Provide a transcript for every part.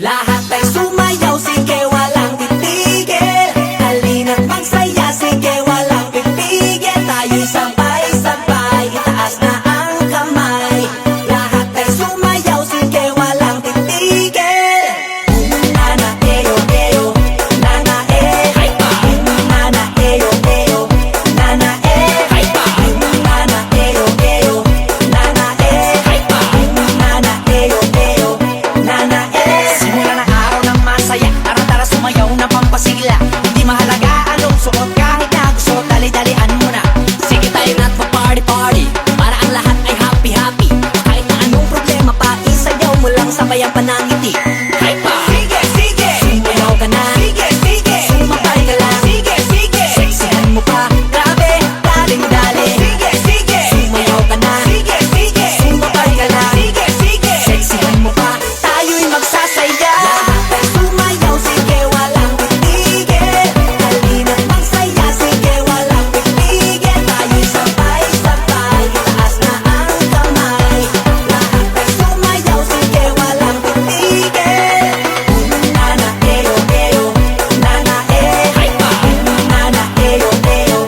Lahat ay sumayaw, sige walang titigil. Halina't magsaya, sige walang pipigil. Tayo'y sabay-sabay, itaas na ang kamay. Lahat ay sumayaw, sige walang titigil. Nana eyo eyo, nana nana eyo eyo, nana nana eyo eyo, nana nana eyo eyo, nana Simula ng araw ng masaya, tara-tara sumayaw na pampasigla. Hindi mahalaga anong suot, kahit na gusto, dali-dalian mo na. Sige tayo na't pa-party-party, para ang lahat ay happy-happy. Kahit na anong problema pa, isayaw mo lang sabay ang panangiti. Sige, sige, sumayaw ka na. Sige, sige, sumabay ka lang. Sige, sige, seksihan mo pa. Grabe, daling-dali. Sige, sige, sumayaw ka na. Sige, sige, sumabay ka lang. Sige, sige, seksihan mo pa. Tayo'y magsasaya. Lahat ay sumayaw, sige walang titigil. Halina't magsaya, sige walang pipigil. Tayo'y sabay-sabay, itaas na ang kamay. Lahat ay sumayaw, sige walang titigil. Nana eyo eyo, nana nana eyo eyo,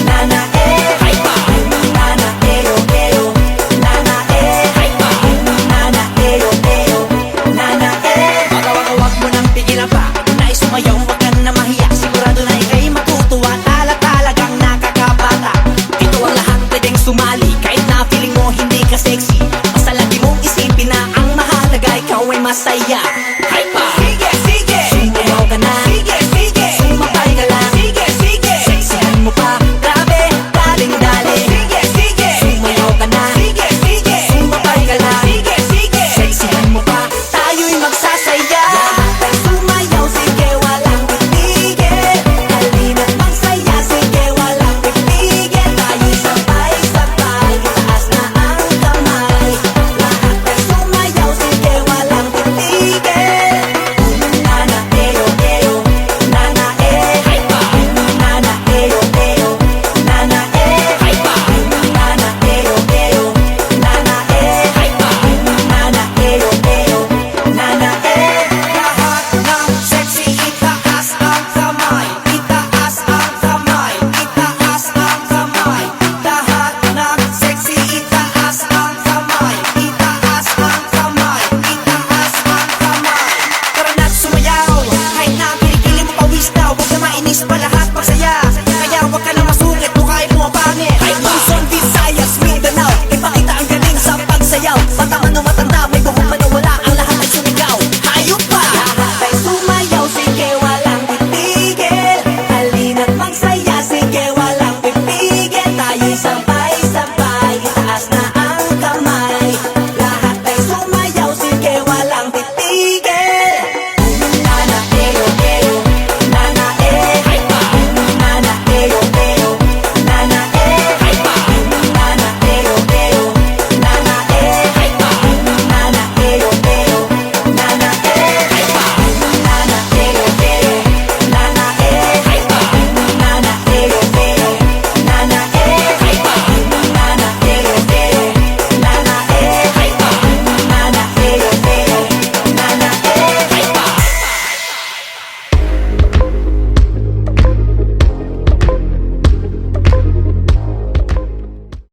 nana nana eyo eyo, nana nana eyo eyo, nana Wag mo nang pigilan pa, nais sumayaw, wag ka na mahiya. Sigurado na ika'y matutuwa, talagang nakakabata. Dito ang lahat pwedeng sumali, kahit na feeling mo hindi ka sexy. Basta lagi mong isipin na ang mahalaga, ikaw ay masaya.